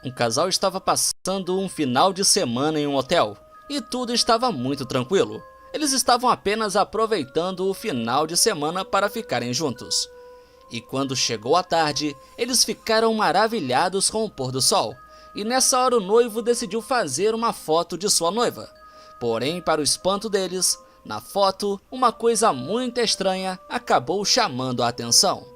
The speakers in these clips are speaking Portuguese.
Um casal estava passando um final de semana em um hotel e tudo estava muito tranquilo. Eles estavam apenas aproveitando o final de semana para ficarem juntos. E quando chegou a tarde, eles ficaram maravilhados com o pôr do sol. E nessa hora o noivo decidiu fazer uma foto de sua noiva. Porém, para o espanto deles, na foto, uma coisa muito estranha acabou chamando a atenção.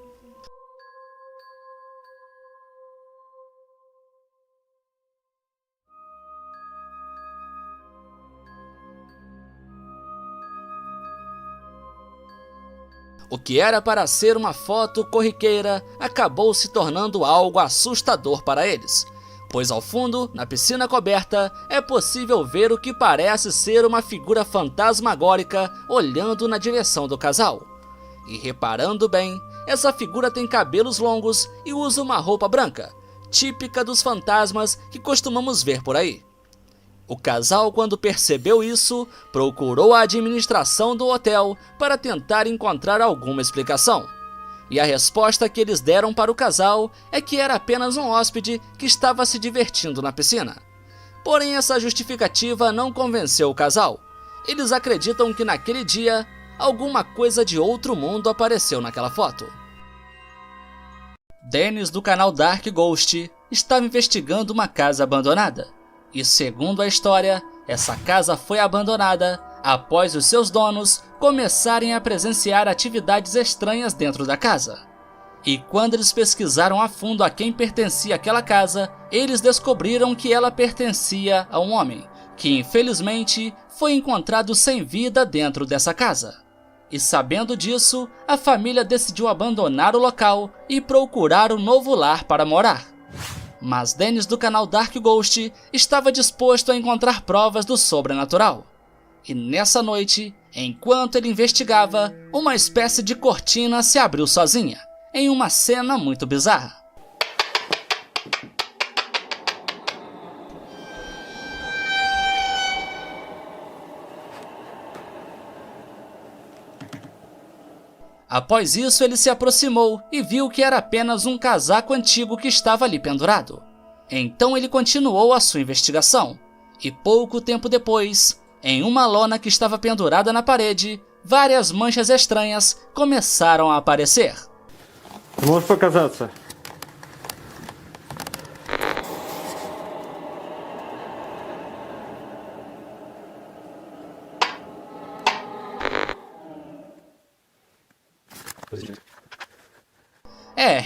O que era para ser uma foto corriqueira acabou se tornando algo assustador para eles, pois ao fundo, na piscina coberta, é possível ver o que parece ser uma figura fantasmagórica olhando na direção do casal. E reparando bem, essa figura tem cabelos longos e usa uma roupa branca, típica dos fantasmas que costumamos ver por aí. O casal, quando percebeu isso, procurou a administração do hotel para tentar encontrar alguma explicação. E a resposta que eles deram para o casal é que era apenas um hóspede que estava se divertindo na piscina. Porém, essa justificativa não convenceu o casal. Eles acreditam que naquele dia, alguma coisa de outro mundo apareceu naquela foto. Dennis, do canal Dark Ghost, estava investigando uma casa abandonada. E segundo a história, essa casa foi abandonada após os seus donos começarem a presenciar atividades estranhas dentro da casa. E quando eles pesquisaram a fundo a quem pertencia aquela casa, eles descobriram que ela pertencia a um homem, que infelizmente foi encontrado sem vida dentro dessa casa. E sabendo disso, a família decidiu abandonar o local e procurar um novo lar para morar. Mas Dennis, do canal Dark Ghost, estava disposto a encontrar provas do sobrenatural. E nessa noite, enquanto ele investigava, uma espécie de cortina se abriu sozinha, em uma cena muito bizarra. Após isso, ele se aproximou e viu que era apenas um casaco antigo que estava ali pendurado. Então ele continuou a sua investigação, e pouco tempo depois, em uma lona que estava pendurada na parede, várias manchas estranhas começaram a aparecer. Можешь показаться?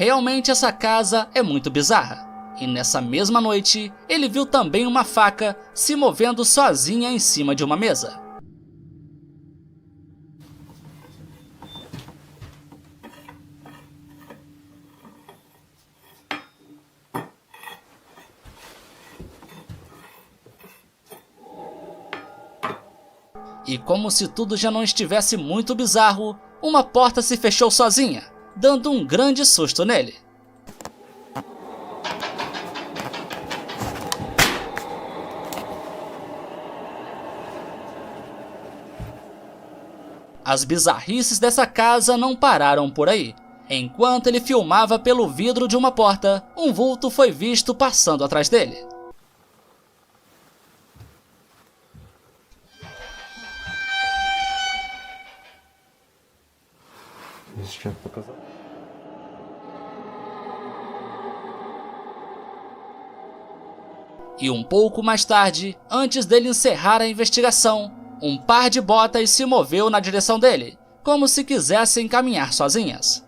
Realmente essa casa é muito bizarra. E nessa mesma noite, ele viu também uma faca se movendo sozinha em cima de uma mesa. E como se tudo já não estivesse muito bizarro, uma porta se fechou sozinha, dando um grande susto nele. As bizarrices dessa casa não pararam por aí. Enquanto ele filmava pelo vidro de uma porta, um vulto foi visto passando atrás dele. Сейчас показал. E um pouco mais tarde, antes dele encerrar a investigação, um par de botas se moveu na direção dele, como se quisessem caminhar sozinhas.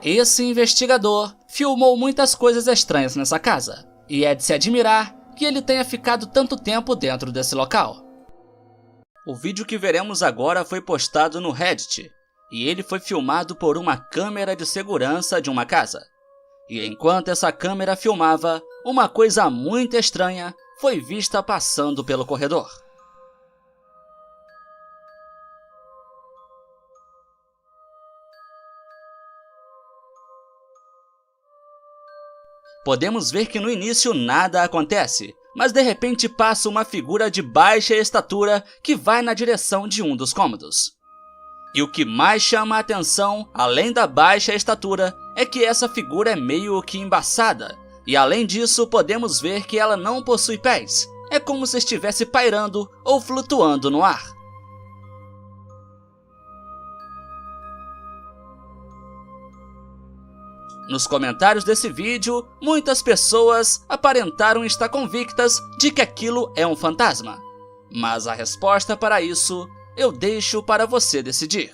Esse investigador filmou muitas coisas estranhas nessa casa, e é de se admirar que ele tenha ficado tanto tempo dentro desse local. O vídeo que veremos agora foi postado no Reddit, e ele foi filmado por uma câmera de segurança de uma casa. E enquanto essa câmera filmava, uma coisa muito estranha foi vista passando pelo corredor. Podemos ver que no início nada acontece, mas de repente passa uma figura de baixa estatura que vai na direção de um dos cômodos. E o que mais chama a atenção, além da baixa estatura, é que essa figura é meio que embaçada, e além disso podemos ver que ela não possui pés, é como se estivesse pairando ou flutuando no ar. Nos comentários desse vídeo, muitas pessoas aparentaram estar convictas de que aquilo é um fantasma, mas a resposta para isso eu deixo para você decidir.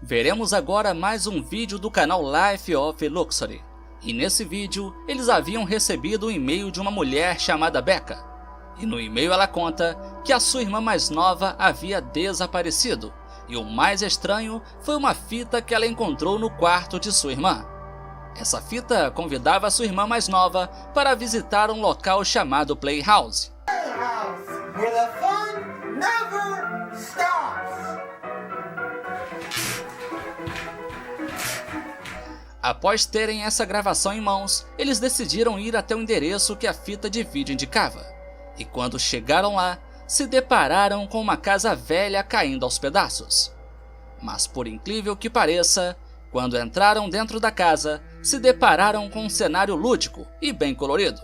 Veremos agora mais um vídeo do canal Life of Luxury, e nesse vídeo eles haviam recebido um e-mail de uma mulher chamada Becca, e no e-mail ela conta que a sua irmã mais nova havia desaparecido, e o mais estranho foi uma fita que ela encontrou no quarto de sua irmã. Essa fita convidava a sua irmã mais nova para visitar um local chamado Playhouse. Where the fun never stops. Após terem essa gravação em mãos, eles decidiram ir até o endereço que a fita de vídeo indicava. E quando chegaram lá, se depararam com uma casa velha caindo aos pedaços. Mas por incrível que pareça, quando entraram dentro da casa, se depararam com um cenário lúdico e bem colorido.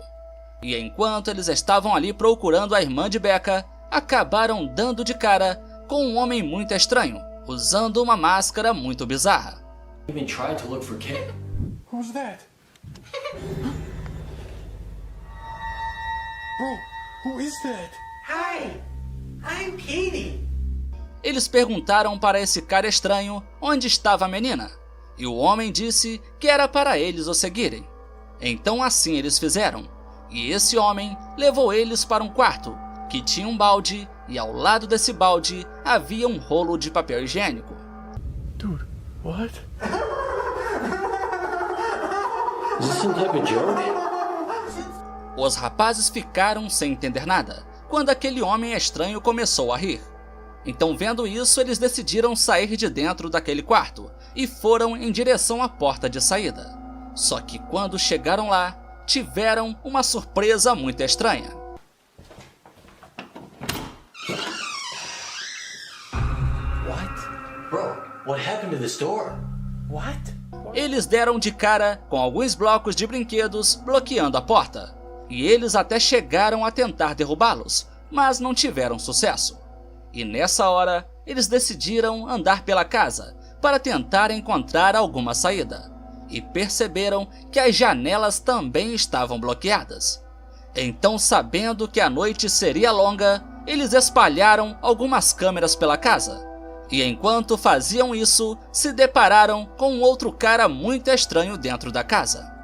E enquanto eles estavam ali procurando a irmã de Becca, acabaram dando de cara com um homem muito estranho, usando uma máscara muito bizarra. Who's that? Bro, who is that? Hi, I'm Katie. Eles perguntaram para esse cara estranho onde estava a menina, e o homem disse que era para eles o seguirem. Então assim eles fizeram, e esse homem levou eles para um quarto, que tinha um balde, e ao lado desse balde havia um rolo de papel higiênico. Dude, what? Is this some type of joke? Os rapazes ficaram sem entender nada, quando aquele homem estranho começou a rir. Então, vendo isso, eles decidiram sair de dentro daquele quarto e foram em direção à porta de saída. Só que quando chegaram lá, tiveram uma surpresa muito estranha. What? Bro, what happened to this door? What? Eles deram de cara com alguns blocos de brinquedos bloqueando a porta, e eles até chegaram a tentar derrubá-los, mas não tiveram sucesso. E nessa hora, eles decidiram andar pela casa para tentar encontrar alguma saída, e perceberam que as janelas também estavam bloqueadas. Então, sabendo que a noite seria longa, eles espalharam algumas câmeras pela casa. E enquanto faziam isso, se depararam com um outro cara muito estranho dentro da casa.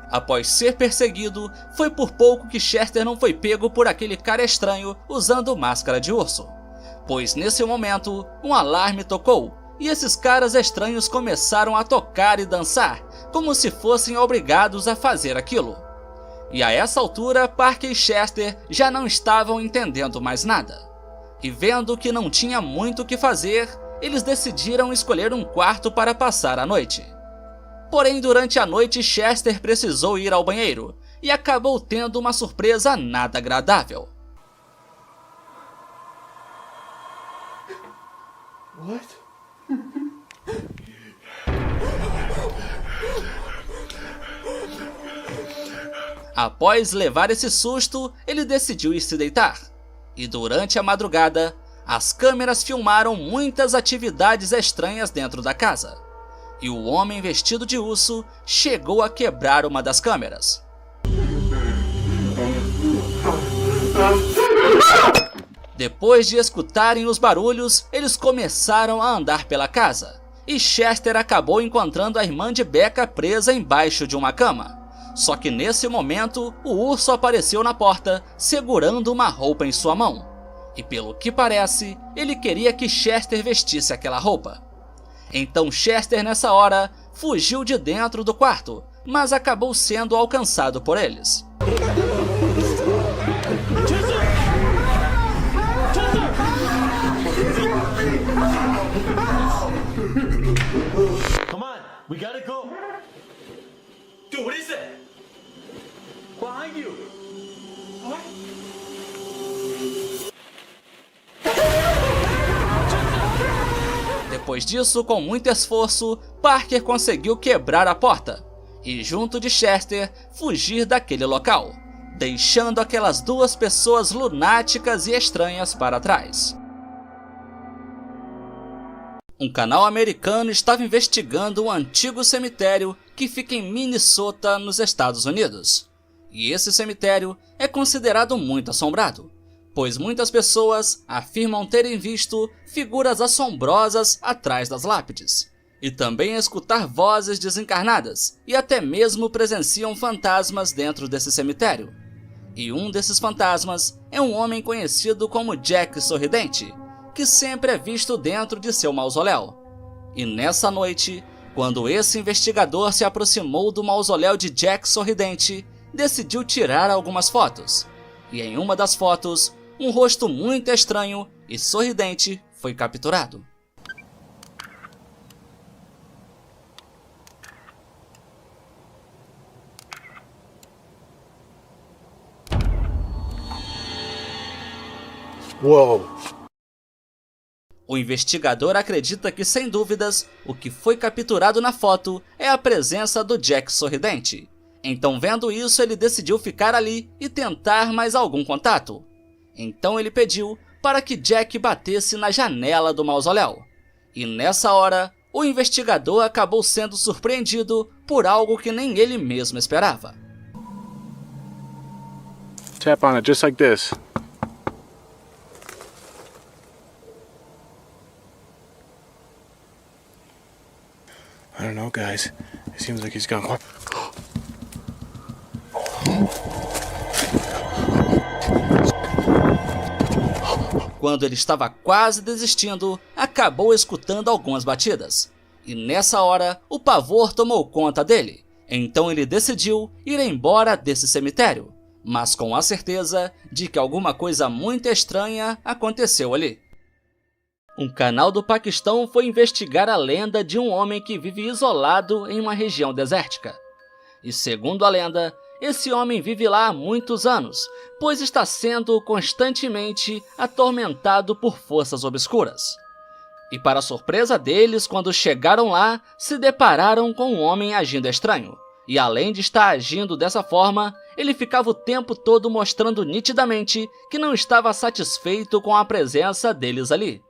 Após ser perseguido, foi por pouco que Chester não foi pego por aquele cara estranho usando máscara de urso. Pois nesse momento, um alarme tocou, e esses caras estranhos começaram a tocar e dançar, como se fossem obrigados a fazer aquilo. E a essa altura, Parker e Chester já não estavam entendendo mais nada. E vendo que não tinha muito o que fazer, eles decidiram escolher um quarto para passar a noite. Porém, durante a noite, Chester precisou ir ao banheiro, e acabou tendo uma surpresa nada agradável. What? Após levar esse susto, ele decidiu ir se deitar. E durante a madrugada, as câmeras filmaram muitas atividades estranhas dentro da casa. E o homem vestido de urso chegou a quebrar uma das câmeras. Depois de escutarem os barulhos, eles começaram a andar pela casa. E Chester acabou encontrando a irmã de Becca presa embaixo de uma cama. Só que nesse momento, o urso apareceu na porta, segurando uma roupa em sua mão. E pelo que parece, ele queria que Chester vestisse aquela roupa. Então Chester, nessa hora, fugiu de dentro do quarto, mas acabou sendo alcançado por eles. Chester! Come on, we gotta go. Dude, what is that? Behind you. What? Depois disso, com muito esforço, Parker conseguiu quebrar a porta e, junto de Chester, fugir daquele local, deixando aquelas duas pessoas lunáticas e estranhas para trás. Um canal americano estava investigando um antigo cemitério que fica em Minnesota, nos Estados Unidos. E esse cemitério é considerado muito assombrado, pois muitas pessoas afirmam terem visto figuras assombrosas atrás das lápides, e também escutar vozes desencarnadas, e até mesmo presenciam fantasmas dentro desse cemitério. E um desses fantasmas é um homem conhecido como Jack Sorridente, que sempre é visto dentro de seu mausoléu. E nessa noite, quando esse investigador se aproximou do mausoléu de Jack Sorridente, decidiu tirar algumas fotos. E em uma das fotos, um rosto muito estranho e sorridente foi capturado. Whoa. O investigador acredita que, sem dúvidas, o que foi capturado na foto é a presença do Jack Sorridente. Então, vendo isso, ele decidiu ficar ali e tentar mais algum contato. Então ele pediu para que Jack batesse na janela do mausoléu. E nessa hora, o investigador acabou sendo surpreendido por algo que nem ele mesmo esperava. Tap on it just like this. I don't know, guys. It seems like he's gone. Quando ele estava quase desistindo, acabou escutando algumas batidas. E nessa hora, o pavor tomou conta dele. Então ele decidiu ir embora desse cemitério, mas com a certeza de que alguma coisa muito estranha aconteceu ali. Um canal do Paquistão foi investigar a lenda de um homem que vive isolado em uma região desértica. E segundo a lenda, esse homem vive lá há muitos anos, pois está sendo constantemente atormentado por forças obscuras. E para surpresa deles, quando chegaram lá, se depararam com um homem agindo estranho. E além de estar agindo dessa forma, ele ficava o tempo todo mostrando nitidamente que não estava satisfeito com a presença deles ali.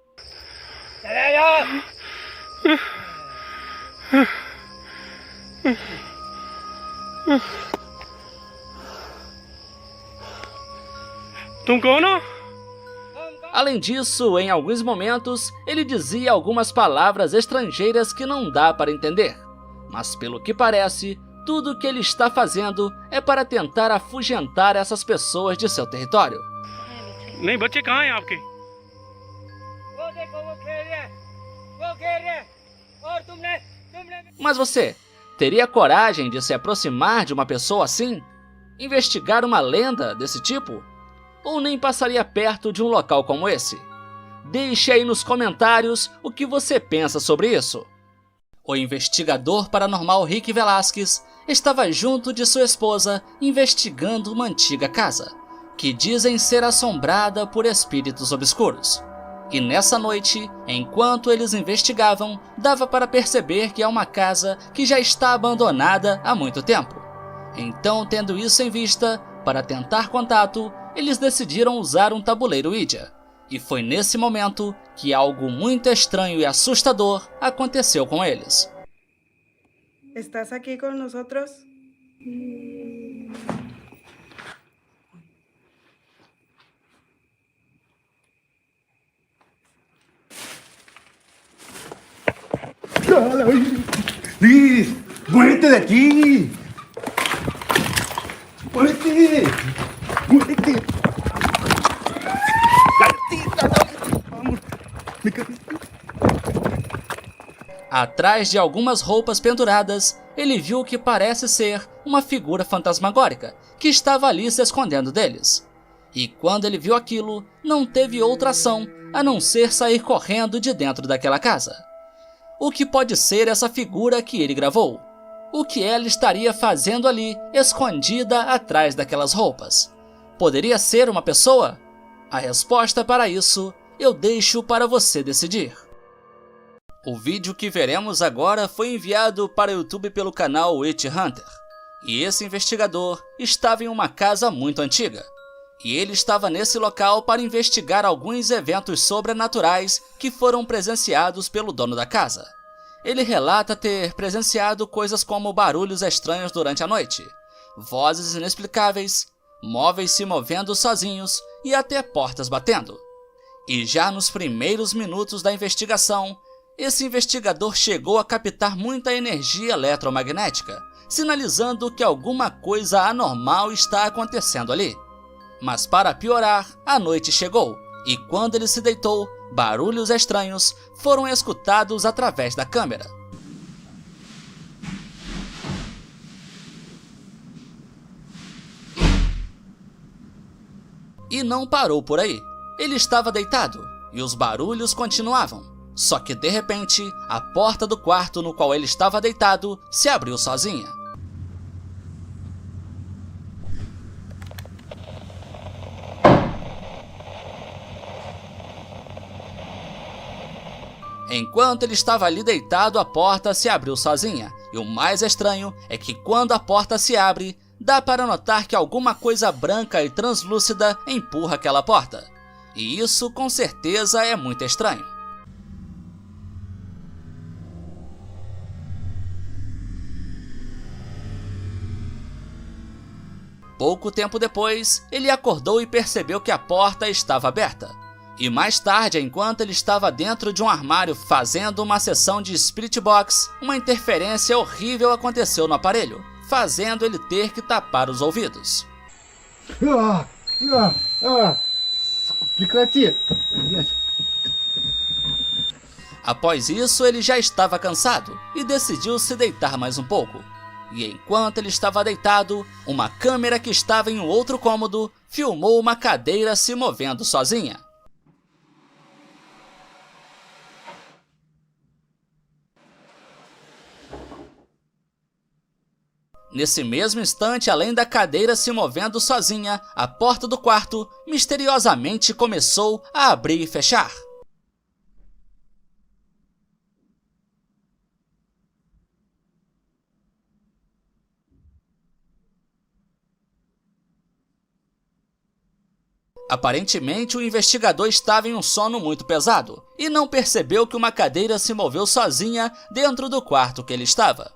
Além disso, em alguns momentos, ele dizia algumas palavras estrangeiras que não dá para entender. Mas pelo que parece, tudo o que ele está fazendo é para tentar afugentar essas pessoas de seu território. नहीं बच्चे कहाँ हैं आपके? Mas você teria coragem de se aproximar de uma pessoa assim? Investigar uma lenda desse tipo? Ou nem passaria perto de um local como esse? Deixe aí nos comentários o que você pensa sobre isso. O investigador paranormal Rick Velasquez estava junto de sua esposa investigando uma antiga casa, que dizem ser assombrada por espíritos obscuros. E nessa noite, enquanto eles investigavam, dava para perceber que é uma casa que já está abandonada há muito tempo. Então, tendo isso em vista, para tentar contato, eles decidiram usar um tabuleiro Ouija. E foi nesse momento que algo muito estranho e assustador aconteceu com eles. ¿Estás aquí con nosotros? Liz, muérete daqui! Muérete! Muérete! Atrás de algumas roupas penduradas, ele viu o que parece ser uma figura fantasmagórica que estava ali se escondendo deles. E quando ele viu aquilo, não teve outra ação a não ser sair correndo de dentro daquela casa. o que pode ser essa figura que ele gravou? O que ela estaria fazendo ali, escondida atrás daquelas roupas? Poderia ser uma pessoa? A resposta para isso eu deixo para você decidir. O vídeo que veremos agora foi enviado para o YouTube pelo canal Witch Hunter. E esse investigador estava em uma casa muito antiga. E ele estava nesse local para investigar alguns eventos sobrenaturais que foram presenciados pelo dono da casa. Ele relata ter presenciado coisas como barulhos estranhos durante a noite, vozes inexplicáveis, móveis se movendo sozinhos e até portas batendo. E já nos primeiros minutos da investigação, esse investigador chegou a captar muita energia eletromagnética, sinalizando que alguma coisa anormal está acontecendo ali. Mas para piorar, a noite chegou, e quando ele se deitou, barulhos estranhos foram escutados através da câmera. E não parou por aí. Ele estava deitado, e os barulhos continuavam. Só que de repente, a porta do quarto no qual ele estava deitado se abriu sozinha. Enquanto ele estava ali deitado, a porta se abriu sozinha. E o mais estranho é que quando a porta se abre, dá para notar que alguma coisa branca e translúcida empurra aquela porta. E isso com certeza é muito estranho. Pouco tempo depois, ele acordou e percebeu que a porta estava aberta. E mais tarde, enquanto ele estava dentro de um armário fazendo uma sessão de Spirit Box, uma interferência horrível aconteceu no aparelho, fazendo ele ter que tapar os ouvidos. Após isso, ele já estava cansado e decidiu se deitar mais um pouco. E enquanto ele estava deitado, uma câmera que estava em um outro cômodo filmou uma cadeira se movendo sozinha. Nesse mesmo instante, além da cadeira se movendo sozinha, a porta do quarto misteriosamente começou a abrir e fechar. Aparentemente, o investigador estava em um sono muito pesado e não percebeu que uma cadeira se moveu sozinha dentro do quarto que ele estava.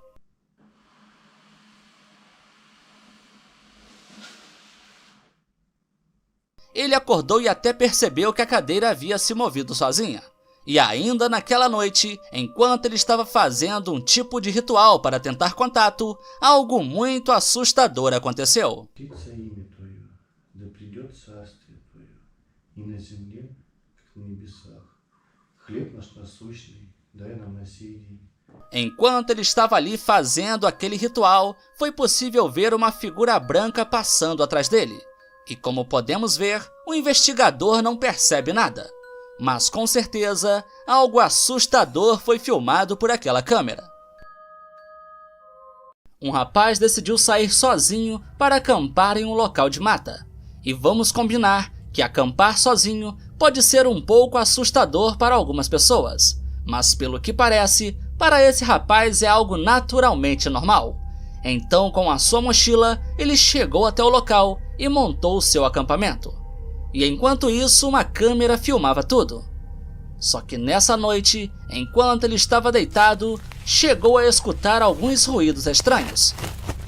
Ele acordou e até percebeu que a cadeira havia se movido sozinha. E ainda naquela noite, enquanto ele estava fazendo um tipo de ritual para tentar contato, algo muito assustador aconteceu. Enquanto ele estava ali fazendo aquele ritual, foi possível ver uma figura branca passando atrás dele. E como podemos ver, o investigador não percebe nada. Mas com certeza, algo assustador foi filmado por aquela câmera. Um rapaz decidiu sair sozinho para acampar em um local de mata. E vamos combinar que acampar sozinho pode ser um pouco assustador para algumas pessoas. Mas pelo que parece, para esse rapaz é algo naturalmente normal. Então, com a sua mochila, ele chegou até o local e montou o seu acampamento. E enquanto isso, uma câmera filmava tudo. Só que nessa noite, enquanto ele estava deitado, chegou a escutar alguns ruídos estranhos.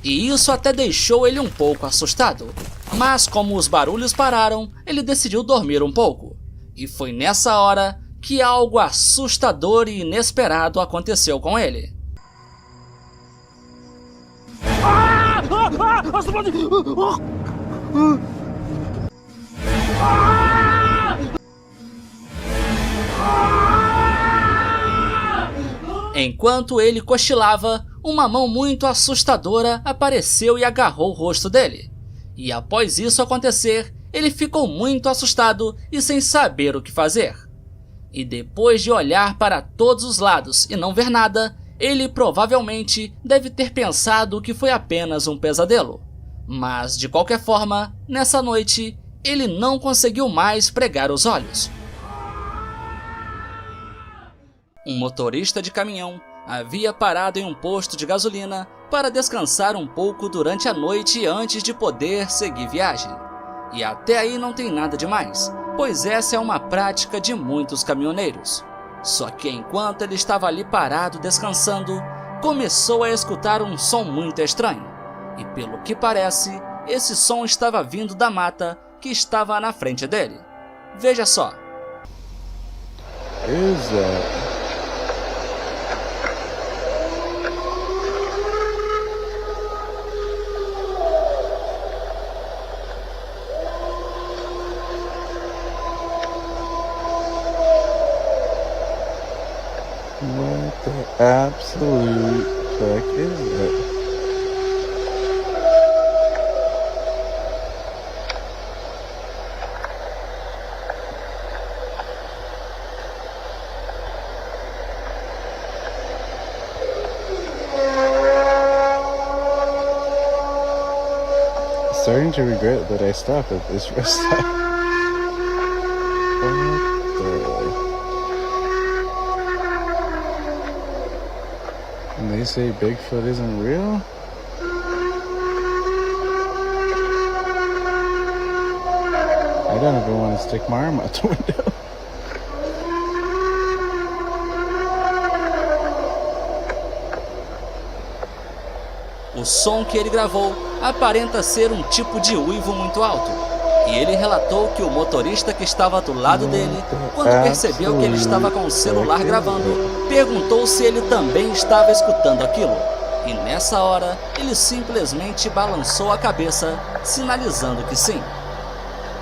E isso até deixou ele um pouco assustado. Mas como os barulhos pararam, ele decidiu dormir um pouco. E foi nessa hora que algo assustador e inesperado aconteceu com ele. Enquanto ele cochilava, uma mão muito assustadora apareceu e agarrou o rosto dele. E após isso acontecer, ele ficou muito assustado e sem saber o que fazer. E depois de olhar para todos os lados e não ver nada, ele provavelmente deve ter pensado que foi apenas um pesadelo. Mas, de qualquer forma, nessa noite, ele não conseguiu mais pregar os olhos. Um motorista de caminhão havia parado em um posto de gasolina para descansar um pouco durante a noite antes de poder seguir viagem. E até aí não tem nada demais, pois essa é uma prática de muitos caminhoneiros. Só que enquanto ele estava ali parado descansando, começou a escutar um som muito estranho. E pelo que parece, esse som estava vindo da mata que estava na frente dele. Veja só. What the absolute fuck is that? Starting to regret that I stopped at this rest stop. What the? And they say Bigfoot isn't real? I don't ever want to stick my arm out the window. O som que ele gravou aparenta ser um tipo de uivo muito alto, e ele relatou que o motorista que estava do lado dele, quando percebeu que ele estava com o celular gravando, perguntou se ele também estava escutando aquilo, e nessa hora ele simplesmente balançou a cabeça, sinalizando que sim.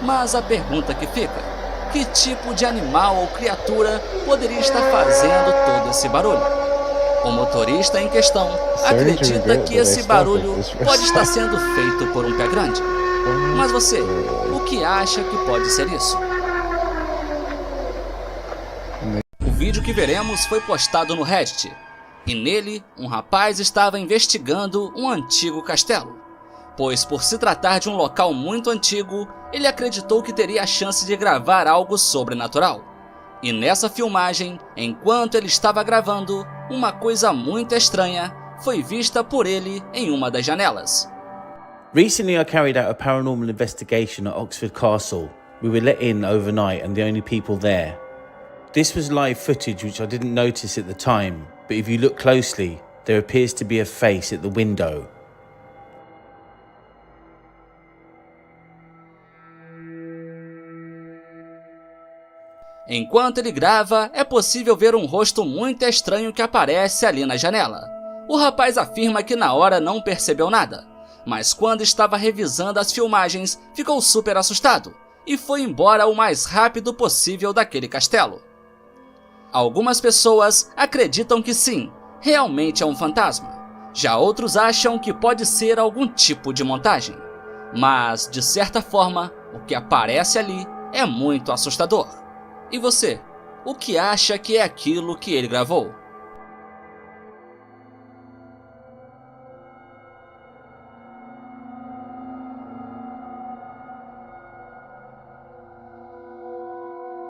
Mas a pergunta que fica: que tipo de animal ou criatura poderia estar fazendo todo esse barulho? O motorista em questão acredita que esse barulho pode estar sendo feito por um pé grande. Mas você, o que acha que pode ser isso? O vídeo que veremos foi postado no Reddit, e nele um rapaz estava investigando um antigo castelo, pois por se tratar de um local muito antigo, ele acreditou que teria a chance de gravar algo sobrenatural. E nessa filmagem, enquanto ele estava gravando, uma coisa muito estranha foi vista por ele em uma das janelas. Recently I carried out a paranormal investigation at Oxford Castle. We were let in overnight and the only people there. This was live footage which I didn't notice at the time, but if you look closely, there appears to be a face at the window. Enquanto ele grava, é possível ver um rosto muito estranho que aparece ali na janela. O rapaz afirma que na hora não percebeu nada, mas quando estava revisando as filmagens, ficou super assustado e foi embora o mais rápido possível daquele castelo. Algumas pessoas acreditam que sim, realmente é um fantasma. Já outros acham que pode ser algum tipo de montagem. Mas, de certa forma, o que aparece ali é muito assustador. E você, o que acha que é aquilo que ele gravou?